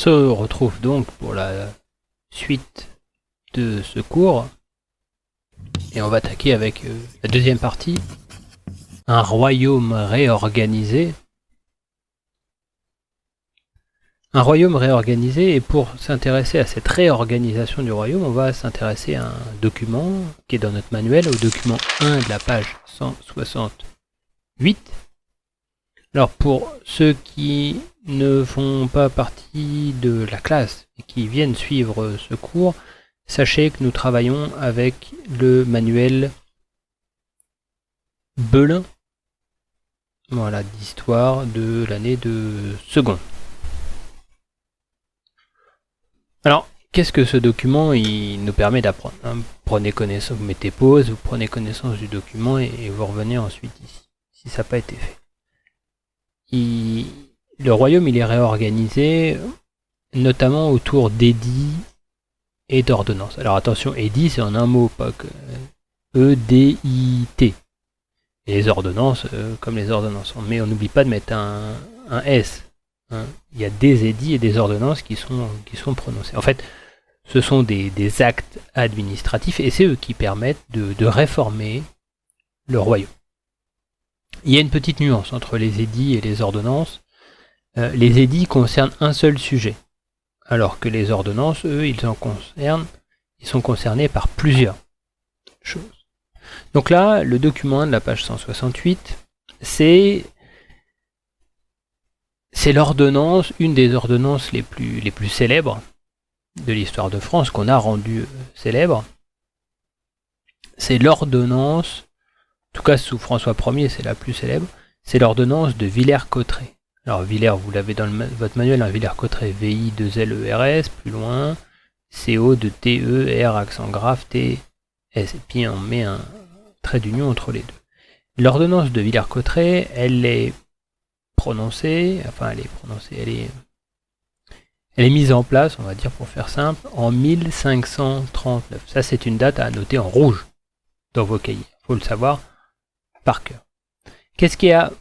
se retrouve donc pour la suite de ce cours et on va attaquer avec la deuxième partie, un royaume réorganisé. Un royaume réorganisé, et pour s'intéresser à cette réorganisation du royaume, on va s'intéresser à un document qui est dans notre manuel, au document 1 de la page 168. Alors pour ceux qui ne font pas partie de la classe et qui viennent suivre ce cours, sachez que nous travaillons avec le manuel Belin, voilà, d'histoire de l'année de seconde. Alors, qu'est-ce que ce document il nous permet d'apprendre, hein? Prenez connaissance, vous mettez pause, vous prenez connaissance du document et vous revenez ensuite ici, si ça n'a pas été fait. Le royaume il est réorganisé notamment autour d'édits et d'ordonnances. Alors attention, édit c'est en un mot, pas que E-D-I-T. Et les ordonnances, comme les ordonnances. Mais on n'oublie pas de mettre un S. Hein. Il y a des édits et des ordonnances qui sont prononcés. En fait, ce sont des actes administratifs et c'est eux qui permettent de réformer le royaume. Il y a une petite nuance entre les édits et les ordonnances. Les édits concernent un seul sujet, alors que les ordonnances, eux, ils sont concernés par plusieurs choses. Donc là, le document 1 de la page 168, c'est l'ordonnance, une des ordonnances les plus célèbres de l'histoire de France, qu'on a rendue célèbre. C'est l'ordonnance, en tout cas sous François Ier, c'est la plus célèbre, c'est l'ordonnance de Villers-Cotterêts. Alors Villers, vous l'avez dans votre manuel, hein, Villers-Cotterêts, V-I-2-L-E-R-S, plus loin, C-O-T-E-R, accent grave, T-S, et puis on met un trait d'union entre les deux. L'ordonnance de Villers-Cotterêts, elle est mise en place, on va dire pour faire simple, en 1539. Ça, c'est une date à noter en rouge dans vos cahiers. Il faut le savoir par cœur. Qu'est-ce qu'il y a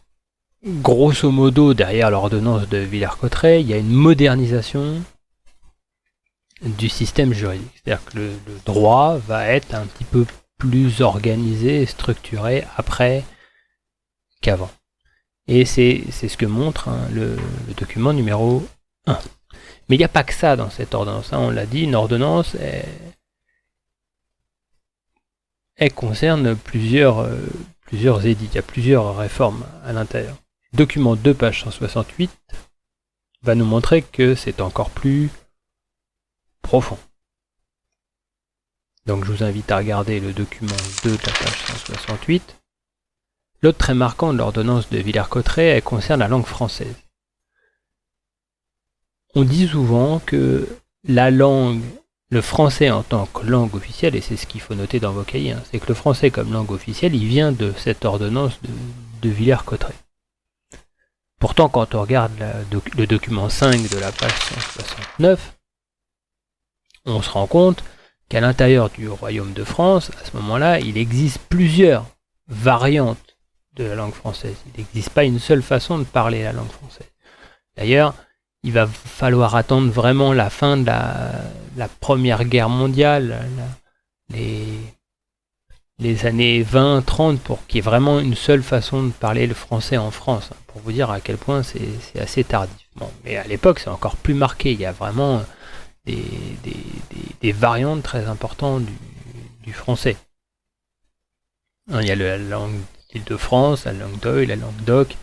grosso modo derrière l'ordonnance de Villers-Cotterêts? Il y a une modernisation du système juridique. C'est-à-dire que le droit va être un petit peu plus organisé et structuré après qu'avant. Et c'est ce que montre le document numéro 1. Mais il n'y a pas que ça dans cette ordonnance. On l'a dit, une ordonnance, elle concerne plusieurs édits. Il y a plusieurs réformes à l'intérieur. Document 2, page 168, va nous montrer que c'est encore plus profond. Donc je vous invite à regarder le document 2 de la page 168. L'autre trait marquant de l'ordonnance de Villers-Cotterêts, elle concerne la langue française. On dit souvent que la langue, le français en tant que langue officielle, et c'est ce qu'il faut noter dans vos cahiers, c'est que le français comme langue officielle, il vient de cette ordonnance de Villers-Cotterêts. Pourtant, quand on regarde le document 5 de la page 169, on se rend compte qu'à l'intérieur du royaume de France, à ce moment-là, il existe plusieurs variantes de la langue française. Il n'existe pas une seule façon de parler la langue française. D'ailleurs, il va falloir attendre vraiment la fin de la Première Guerre mondiale, les années 20-30, pour qu'il y ait vraiment une seule façon de parler le français en France, pour vous dire à quel point c'est assez tardif. Bon, mais à l'époque, c'est encore plus marqué. Il y a vraiment des variantes très importantes du français. Il y a la langue d'Île-de-France, la langue d'Oïl, la langue d'Oc,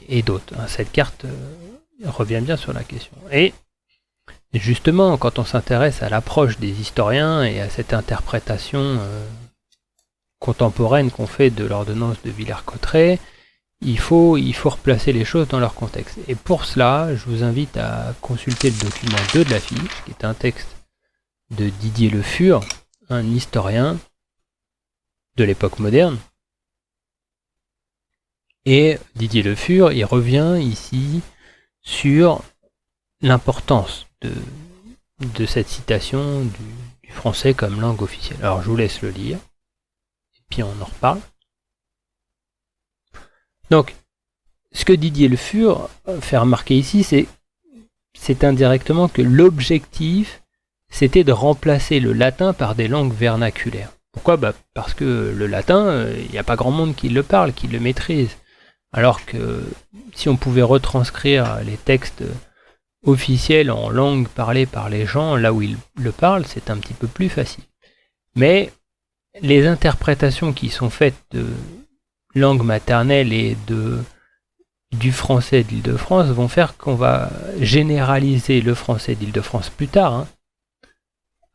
et d'autres. Cette carte revient bien sur la question. Et justement, quand on s'intéresse à l'approche des historiens et à cette interprétation contemporaine qu'on fait de l'ordonnance de Villers-Cotterêts, il faut replacer les choses dans leur contexte. Et pour cela, je vous invite à consulter le document 2 de la fiche, qui est un texte de Didier Le Fur, un historien de l'époque moderne. Et Didier Le Fur, il revient ici sur l'importance de cette citation du français comme langue officielle. Alors je vous laisse le lire, et puis on en reparle. Donc, ce que Didier Le Fur fait remarquer ici, c'est indirectement que l'objectif, c'était de remplacer le latin par des langues vernaculaires. Pourquoi ? Parce que le latin, il n'y a pas grand monde qui le parle, qui le maîtrise. Alors que si on pouvait retranscrire les textes officiels en langue parlée par les gens, là où ils le parlent, c'est un petit peu plus facile. Mais les interprétations qui sont faites de langue maternelle et du français d'Île-de-France vont faire qu'on va généraliser le français d'Île-de-France plus tard,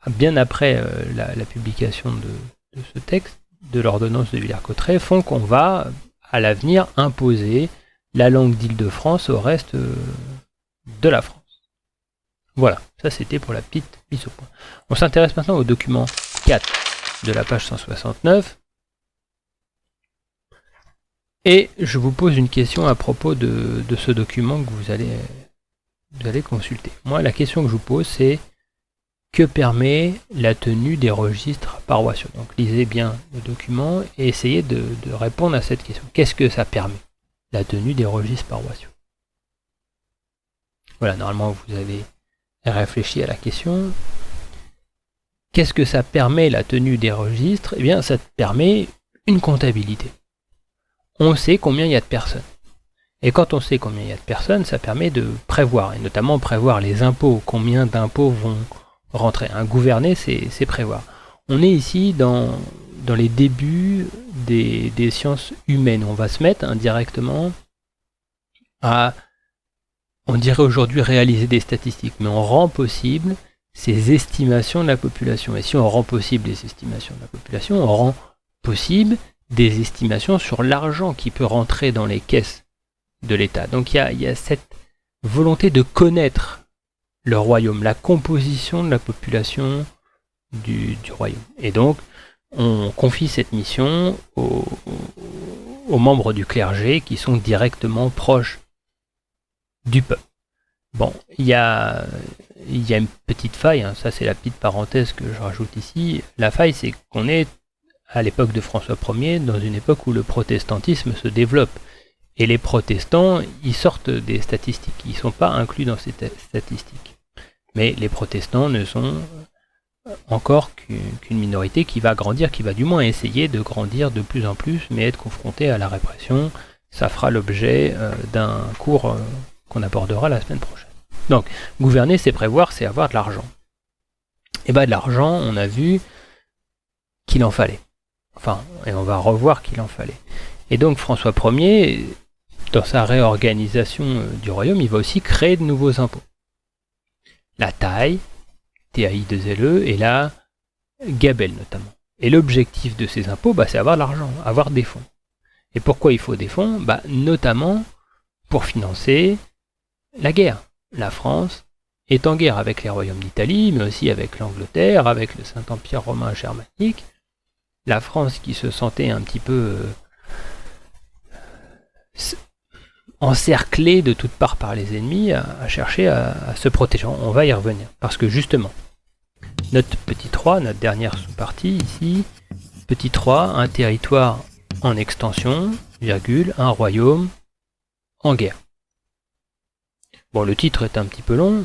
bien après la publication de ce texte, de l'ordonnance de Villers-Cotterêts, font qu'on va, à l'avenir, imposer la langue d'Île-de-France au reste de la France. Voilà, ça c'était pour la petite mise au point. On s'intéresse maintenant au document 4 de la page 169. Et je vous pose une question à propos de ce document que vous allez consulter. Moi, la question que je vous pose, c'est que permet la tenue des registres paroissiaux ? Donc lisez bien le document et essayez de répondre à cette question. Qu'est-ce que ça permet, la tenue des registres paroissiaux ? Voilà, normalement vous avez réfléchi à la question. Qu'est-ce que ça permet, la tenue des registres ? Eh bien, ça permet une comptabilité. On sait combien il y a de personnes. Et quand on sait combien il y a de personnes, ça permet de prévoir, et notamment prévoir les impôts, combien d'impôts vont rentrer. Gouverner, c'est prévoir. On est ici dans les débuts des sciences humaines. On va se mettre indirectement à, on dirait aujourd'hui, réaliser des statistiques, mais on rend possible ces estimations de la population. Et si on rend possible les estimations de la population, on rend possible des estimations sur l'argent qui peut rentrer dans les caisses de l'État. Donc il y a cette volonté de connaître le royaume, la composition de la population du royaume. Et donc, on confie cette mission aux membres du clergé qui sont directement proches du peuple. Bon, il y a une petite faille, ça c'est la petite parenthèse que je rajoute ici. La faille, c'est qu'on est à l'époque de François Ier, dans une époque où le protestantisme se développe. Et les protestants, ils sortent des statistiques, ils ne sont pas inclus dans ces statistiques. Mais les protestants ne sont encore qu'une minorité qui va grandir, qui va du moins essayer de grandir de plus en plus, mais être confrontée à la répression. Ça fera l'objet d'un cours qu'on abordera la semaine prochaine. Donc, gouverner, c'est prévoir, c'est avoir de l'argent. Et de l'argent, on a vu qu'il en fallait. Enfin, et on va revoir qu'il en fallait. Et donc François Ier, dans sa réorganisation du royaume, il va aussi créer de nouveaux impôts. La taille, TAI2LE, et la gabelle notamment. Et l'objectif de ces impôts, c'est avoir de l'argent, avoir des fonds. Et pourquoi il faut des fonds ? Notamment pour financer la guerre. La France est en guerre avec les royaumes d'Italie, mais aussi avec l'Angleterre, avec le Saint-Empire romain germanique. La France qui se sentait un petit peu encerclée de toutes parts par les ennemis, à chercher à se protéger. On va y revenir. Parce que justement, notre petit 3, notre dernière sous-partie ici, petit 3, un territoire en extension, virgule, un royaume en guerre. Bon, le titre est un petit peu long.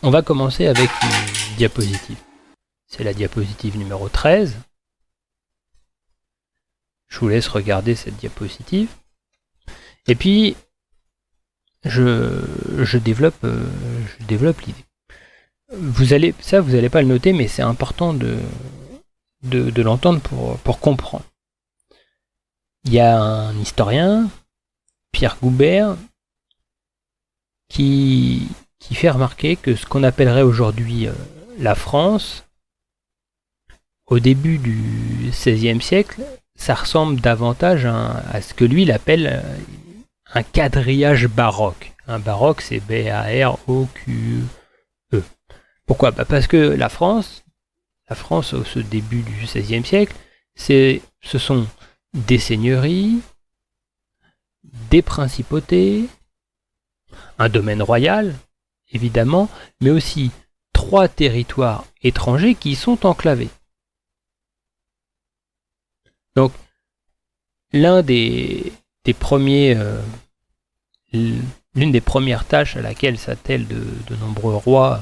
On va commencer avec une diapositive. C'est la diapositive numéro 13. Je vous laisse regarder cette diapositive. Et puis, je développe l'idée. Vous allez pas le noter, mais c'est important de l'entendre pour comprendre. Il y a un historien, Pierre Goubert, qui fait remarquer que ce qu'on appellerait aujourd'hui la France, au début du XVIe siècle, ça ressemble davantage à ce que lui il appelle un quadrillage baroque. Un baroque, c'est B-A-R-O-Q-E. Pourquoi ? Parce que la France, au ce début du XVIe siècle, ce sont des seigneuries, des principautés, un domaine royal, évidemment, mais aussi 3 territoires étrangers qui sont enclavés. Donc, l'un des premiers l'une des premières tâches à laquelle s'attellent de nombreux rois,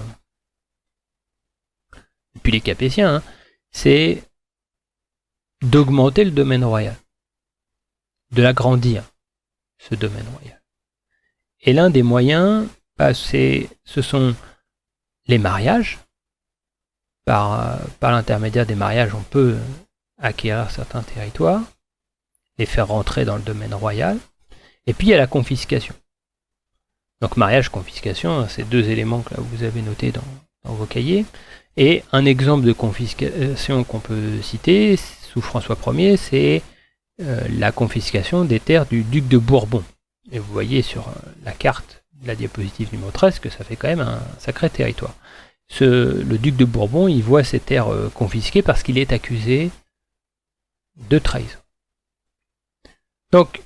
depuis les Capétiens, hein, c'est d'augmenter le domaine royal, de l'agrandir, ce domaine royal. Et l'un des moyens, ce sont les mariages. Par l'intermédiaire des mariages, on peut acquérir certains territoires, les faire rentrer dans le domaine royal. Et puis il y a la confiscation. Donc mariage, confiscation, c'est deux éléments que là, vous avez notés dans vos cahiers. Et un exemple de confiscation qu'on peut citer sous François Ier, c'est la confiscation des terres du duc de Bourbon. Et vous voyez sur la carte de la diapositive numéro 13 que ça fait quand même un sacré territoire. Le duc de Bourbon, il voit ses terres confisquées parce qu'il est accusé de trahison. Donc,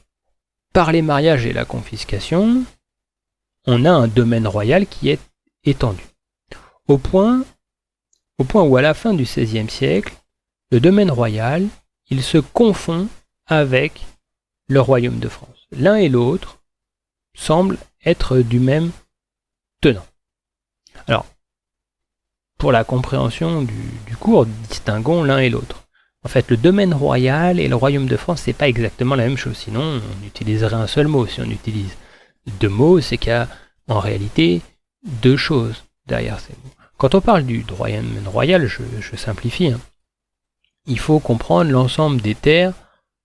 par les mariages et la confiscation, on a un domaine royal qui est étendu. Au point où à la fin du XVIe siècle, le domaine royal, il se confond avec le royaume de France. L'un et l'autre semblent être du même tenant. Alors, pour la compréhension du cours, distinguons l'un et l'autre. En fait, le domaine royal et le royaume de France, c'est pas exactement la même chose. Sinon, on utiliserait un seul mot. Si on utilise deux mots, c'est qu'il y a en réalité deux choses derrière ces mots. Quand on parle du domaine royal, je simplifie, hein, il faut comprendre l'ensemble des terres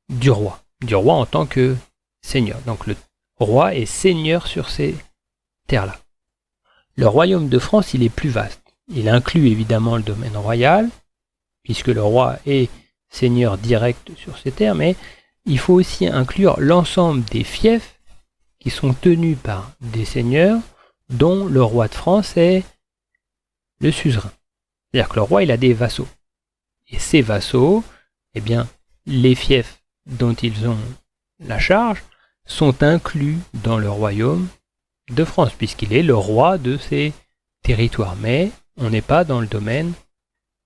du roi en tant que seigneur. Donc le roi est seigneur sur ces terres-là. Le royaume de France, il est plus vaste. Il inclut évidemment le domaine royal, puisque le roi est seigneur direct sur ces terres, mais il faut aussi inclure l'ensemble des fiefs qui sont tenus par des seigneurs dont le roi de France est le suzerain. C'est-à-dire que le roi, il a des vassaux. Et ces vassaux, eh bien, les fiefs dont ils ont la charge sont inclus dans le royaume de France, puisqu'il est le roi de ces territoires. Mais on n'est pas dans le domaine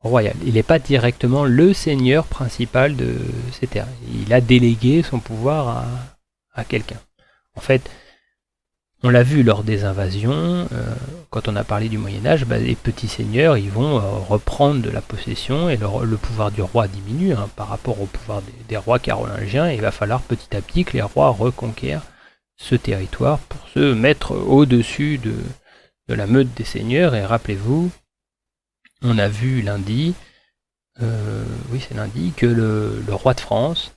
royal. Il n'est pas directement le seigneur principal de ces terres. Il a délégué son pouvoir à quelqu'un. En fait, on l'a vu lors des invasions, quand on a parlé du Moyen-Âge, les petits seigneurs ils vont reprendre de la possession et le pouvoir du roi diminue par rapport au pouvoir des rois carolingiens. Et il va falloir petit à petit que les rois reconquièrent ce territoire pour se mettre au-dessus de la meute des seigneurs. Et rappelez-vous, on a vu lundi, que le roi de France,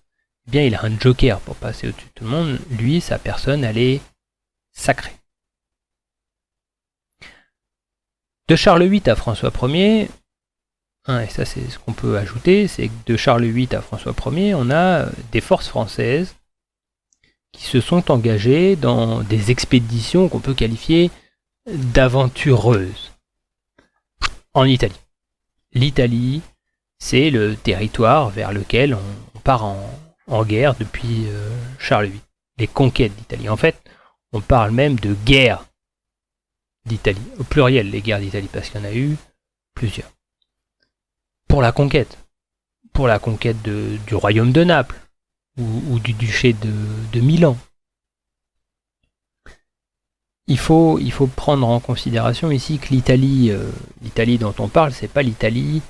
eh bien, il a un joker pour passer au-dessus de tout le monde. Lui, sa personne, elle est sacrée. De Charles VIII à François Ier, et ça c'est ce qu'on peut ajouter, c'est que de Charles VIII à François Ier, on a des forces françaises qui se sont engagées dans des expéditions qu'on peut qualifier d'aventureuses en Italie. L'Italie, c'est le territoire vers lequel on part en guerre depuis Charles VIII. Les conquêtes d'Italie. En fait, on parle même de guerre d'Italie. Au pluriel, les guerres d'Italie, parce qu'il y en a eu plusieurs. Pour la conquête du royaume de Naples, ou du duché de Milan. Il faut prendre en considération ici que l'Italie dont on parle, c'est pas l'Italie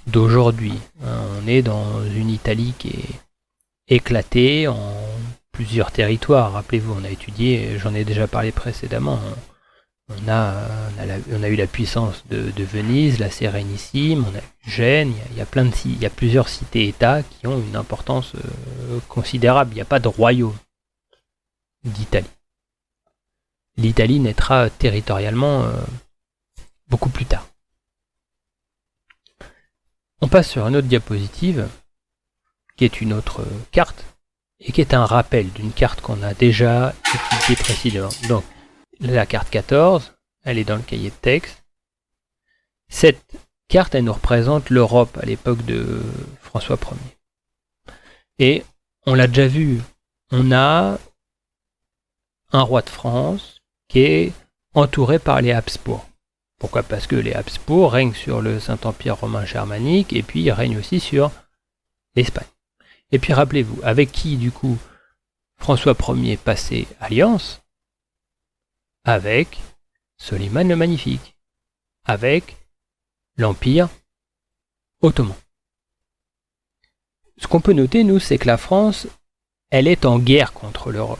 d'aujourd'hui. On est dans une Italie qui est éclatée en plusieurs territoires. Rappelez-vous, on a étudié, j'en ai déjà parlé précédemment, on a eu la puissance de Venise, la Sérénissime, on a eu Gênes, il y a plusieurs cités-États qui ont une importance considérable. Il n'y a pas de royaume d'Italie. L'Italie naîtra territorialement beaucoup plus tard. On passe sur une autre diapositive, qui est une autre carte, et qui est un rappel d'une carte qu'on a déjà étudiée précédemment. Donc, la carte 14, elle est dans le cahier de texte. Cette carte, elle nous représente l'Europe à l'époque de François Ier. Et on l'a déjà vu, on a un roi de France qui est entouré par les Habsbourg. Pourquoi ? Parce que les Habsbourg règnent sur le Saint-Empire romain germanique et puis ils règnent aussi sur l'Espagne. Et puis rappelez-vous, avec qui du coup François Ier passait alliance ? avec Soliman le Magnifique, avec l'Empire ottoman. Ce qu'on peut noter, nous, c'est que la France, elle est en guerre contre l'Europe,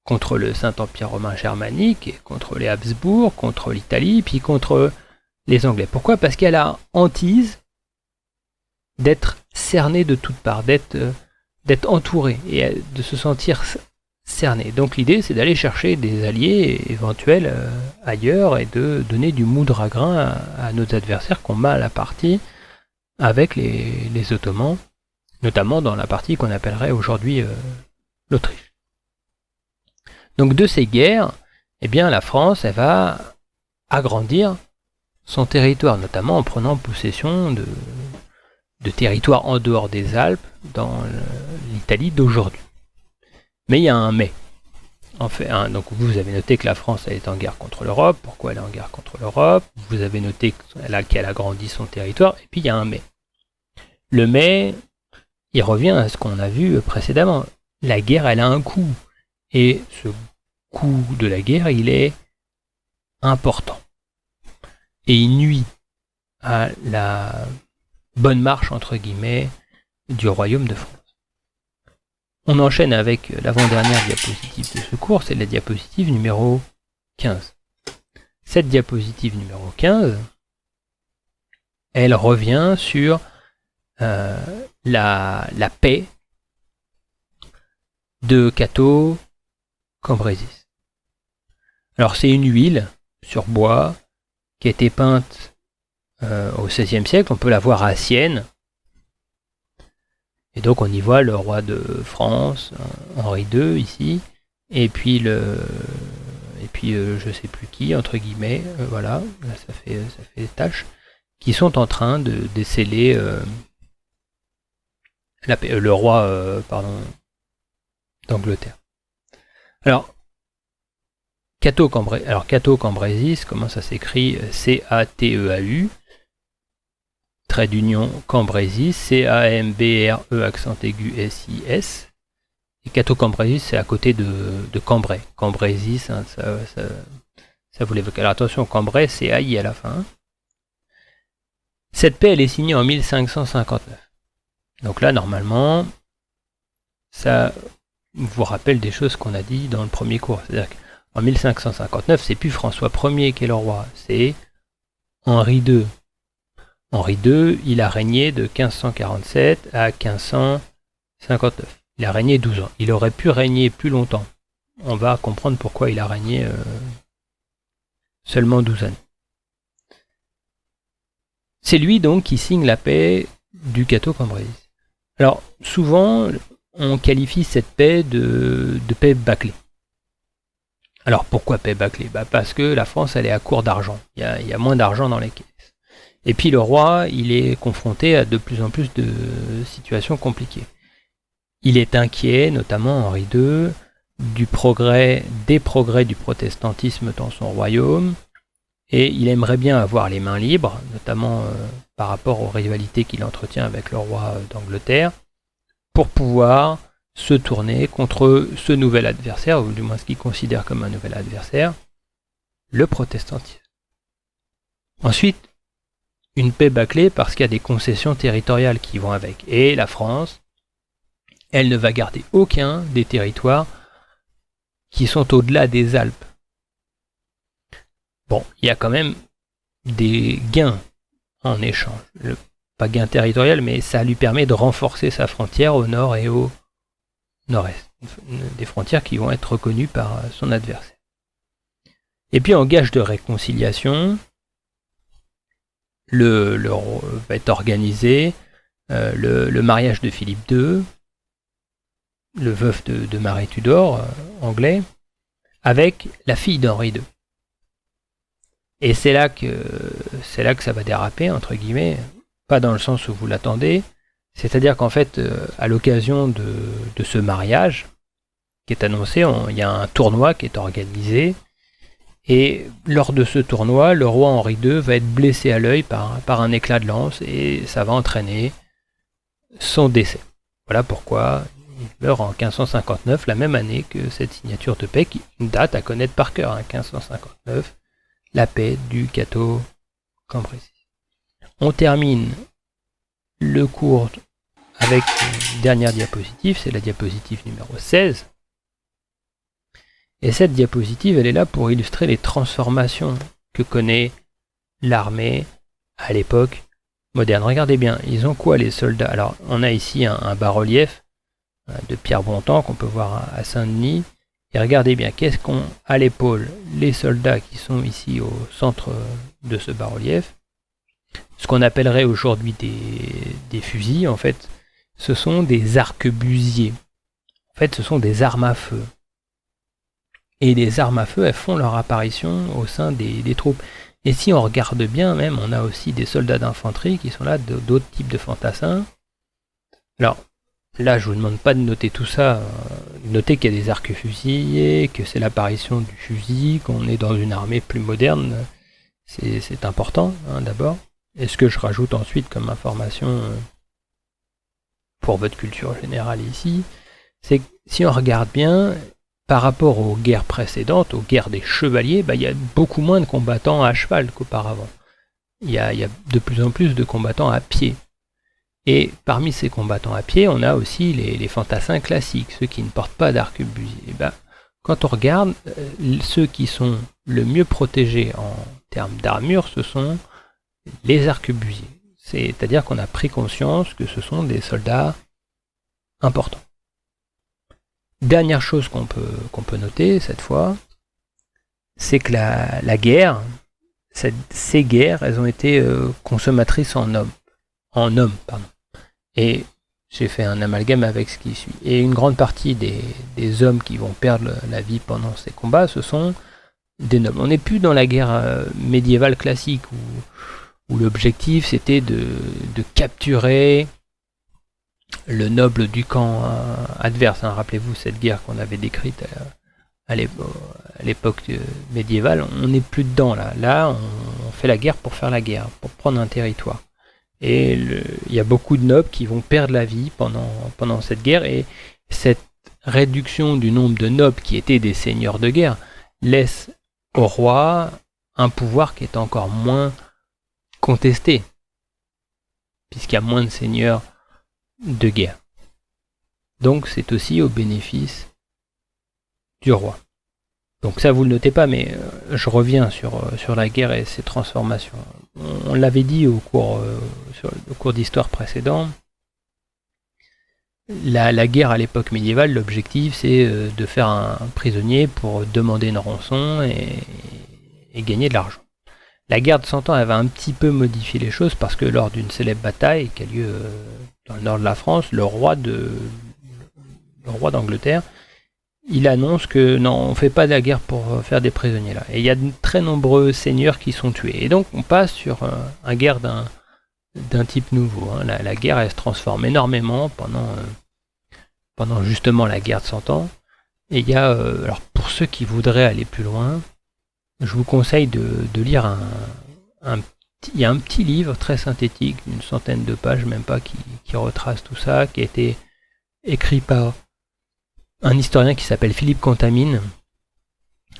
contre le Saint-Empire romain germanique, et contre les Habsbourg, contre l'Italie, puis contre les Anglais. Pourquoi ? Parce qu'elle a hantise d'être cernée de toutes parts, d'être entourée et de se sentir cernée. Donc l'idée, c'est d'aller chercher des alliés éventuels ailleurs et de donner du moudre à grain à nos adversaires qui ont mal à partie avec les Ottomans, notamment dans la partie qu'on appellerait aujourd'hui l'Autriche. Donc de ces guerres, eh bien la France, elle va agrandir son territoire, notamment en prenant possession de territoires en dehors des Alpes, dans l'Italie d'aujourd'hui. Mais il y a un mais. En fait, donc vous avez noté que la France elle est en guerre contre l'Europe. Pourquoi elle est en guerre contre l'Europe ? Vous avez noté qu'elle agrandit son territoire. Et puis il y a un mais. Le mais, il revient à ce qu'on a vu précédemment. La guerre, elle a un coût. Et ce coût de la guerre, il est important. Et il nuit à la bonne marche, entre guillemets, du royaume de France. On enchaîne avec l'avant-dernière diapositive de ce cours, c'est la diapositive numéro 15. Cette diapositive numéro 15, elle revient sur la paix de Cato Cambrésis. Alors c'est une huile sur bois qui a été peinte au XVIe siècle, on peut la voir à Sienne. Et donc on y voit le roi de France, Henri II ici, et puis je sais plus qui, entre guillemets, voilà, là, ça fait tache, qui sont en train de déceler le roi d'Angleterre. Alors Cato Cambrésis, comment ça s'écrit ? C-A-T-E-A-U, trait d'union Cambrésis, C-A-M-B-R-E accent aigu S-I-S. Et Cato Cambrésis, c'est à côté de Cambrai. Cambrésis, hein, ça vous l'évoque. Alors attention, Cambrai, c'est AI à la fin. Cette paix, elle est signée en 1559. Donc là, normalement, ça vous rappelle des choses qu'on a dit dans le premier cours. C'est-à-dire qu'en 1559, c'est plus François Ier qui est le roi, c'est Henri II. Henri II, il a régné de 1547 à 1559. Il a régné 12 ans. Il aurait pu régner plus longtemps. On va comprendre pourquoi il a régné seulement 12 années. C'est lui donc qui signe la paix du Cato Cambrésis. Alors souvent, on qualifie cette paix de paix bâclée. Alors pourquoi paix bâclée ? Parce que la France, elle est à court d'argent. Il y a moins d'argent dans les caisses. Et puis le roi, il est confronté à de plus en plus de situations compliquées. Il est inquiet, notamment Henri II, des progrès du protestantisme dans son royaume, et il aimerait bien avoir les mains libres, notamment par rapport aux rivalités qu'il entretient avec le roi d'Angleterre, pour pouvoir se tourner contre ce nouvel adversaire, ou du moins ce qu'il considère comme un nouvel adversaire, le protestantisme. Ensuite, une paix bâclée parce qu'il y a des concessions territoriales qui vont avec. Et la France, elle ne va garder aucun des territoires qui sont au-delà des Alpes. Bon, il y a quand même des gains en échange. Pas gain territorial, mais ça lui permet de renforcer sa frontière au nord et au nord-est. Des frontières qui vont être reconnues par son adversaire. Et puis en gage de réconciliation, va être organisé le mariage de Philippe II, le veuf de Marie Tudor, anglais, avec la fille d'Henri II. Et c'est là que ça va déraper, entre guillemets, pas dans le sens où vous l'attendez, c'est-à-dire qu'en fait, à l'occasion de ce mariage qui est annoncé, il y a un tournoi qui est organisé, et lors de ce tournoi, le roi Henri II va être blessé à l'œil par un éclat de lance, et ça va entraîner son décès. Voilà pourquoi Il meurt en 1559, la même année que cette signature de paix, une date à connaître par cœur, 1559, la paix du Cateau-Cambrésis. On termine le cours avec une dernière diapositive, c'est la diapositive numéro 16. Et cette diapositive, elle est là pour illustrer les transformations que connaît l'armée à l'époque moderne. Regardez bien, ils ont quoi les soldats? Alors, on a ici un bas-relief de Pierre Bontemps qu'on peut voir à Saint-Denis. Et regardez bien, qu'est-ce qu'ont à l'épaule les soldats qui sont ici au centre de ce bas-relief? Ce qu'on appellerait aujourd'hui des fusils, en fait, ce sont des arquebusiers. En fait, ce sont des armes à feu. Et les armes à feu, elles font leur apparition au sein des troupes. Et si on regarde bien, même, on a aussi des soldats d'infanterie qui sont là, d'autres types de fantassins. Alors, là, je vous demande pas de noter tout ça. Notez qu'il y a des arquebusiers, que c'est l'apparition du fusil, qu'on est dans une armée plus moderne. C'est important, d'abord. Et ce que je rajoute ensuite comme information pour votre culture générale ici, c'est que si on regarde bien, par rapport aux guerres précédentes, aux guerres des chevaliers, il y a beaucoup moins de combattants à cheval qu'auparavant. Il y a de plus en plus de combattants à pied. Et parmi ces combattants à pied, on a aussi les fantassins classiques, ceux qui ne portent pas d'arquebusier. Quand on regarde, ceux qui sont le mieux protégés en termes d'armure, ce sont les arquebusiers. C'est-à-dire qu'on a pris conscience que ce sont des soldats importants. Dernière chose qu'on peut noter cette fois, c'est que la guerre, ces guerres, elles ont été consommatrices en hommes. Et j'ai fait un amalgame avec ce qui suit. Et une grande partie des hommes qui vont perdre la vie pendant ces combats, ce sont des nobles. On n'est plus dans la guerre médiévale classique où l'objectif c'était de capturer le noble du camp adverse. Rappelez-vous cette guerre qu'on avait décrite à l'époque médiévale. On n'est plus dedans là. Là, on fait la guerre pour faire la guerre, pour prendre un territoire. Et il y a beaucoup de nobles qui vont perdre la vie pendant cette guerre. Et cette réduction du nombre de nobles qui étaient des seigneurs de guerre laisse au roi un pouvoir qui est encore moins contesté, puisqu'il y a moins de seigneurs de guerre. Donc c'est aussi au bénéfice du roi. Donc ça vous le notez pas, mais je reviens sur la guerre et ses transformations. On l'avait dit au cours d'histoire précédent, la guerre à l'époque médiévale, l'objectif c'est de faire un prisonnier pour demander une rançon et gagner de l'argent. La guerre de 100 ans avait un petit peu modifié les choses parce que lors d'une célèbre bataille qui a lieu dans le nord de la France, le roi d'Angleterre, il annonce que non, on ne fait pas de la guerre pour faire des prisonniers là. Et il y a de très nombreux seigneurs qui sont tués. Et donc on passe sur une guerre d'un type nouveau. La guerre, elle se transforme énormément pendant justement la guerre de 100 ans. Et il y a, alors pour ceux qui voudraient aller plus loin, je vous conseille de lire il y a un petit livre très synthétique, d'une centaine de pages, même pas, qui retrace tout ça, qui a été écrit par un historien qui s'appelle Philippe Contamine.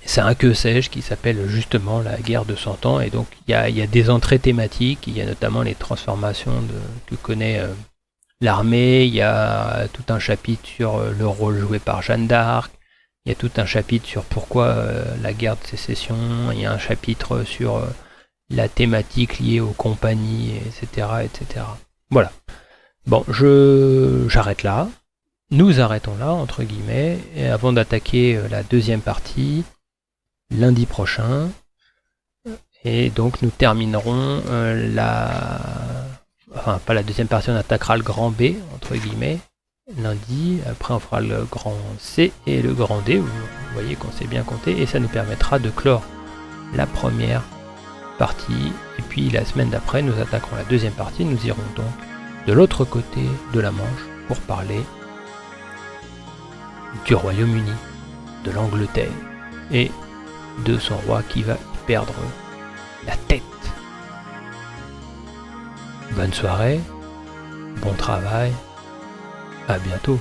C'est un que sais-je qui s'appelle justement la guerre de 100 ans. Et donc il y a des entrées thématiques, il y a notamment les transformations que connaît l'armée, il y a tout un chapitre sur le rôle joué par Jeanne d'Arc, il y a tout un chapitre sur pourquoi la guerre de sécession, il y a un chapitre sur la thématique liée aux compagnies, etc. etc. Voilà. Bon, j'arrête là. Nous arrêtons là, entre guillemets, et avant d'attaquer la deuxième partie, lundi prochain. Et donc nous terminerons enfin pas la deuxième partie, on attaquera le grand B, entre guillemets, lundi. Après on fera le grand C et le grand D, vous voyez qu'on sait bien compter, et ça nous permettra de clore la première partie. Et puis la semaine d'après, nous attaquerons la deuxième partie, nous irons donc de l'autre côté de la Manche pour parler du Royaume-Uni, de l'Angleterre et de son roi qui va y perdre la tête. Bonne soirée, bon travail, à bientôt.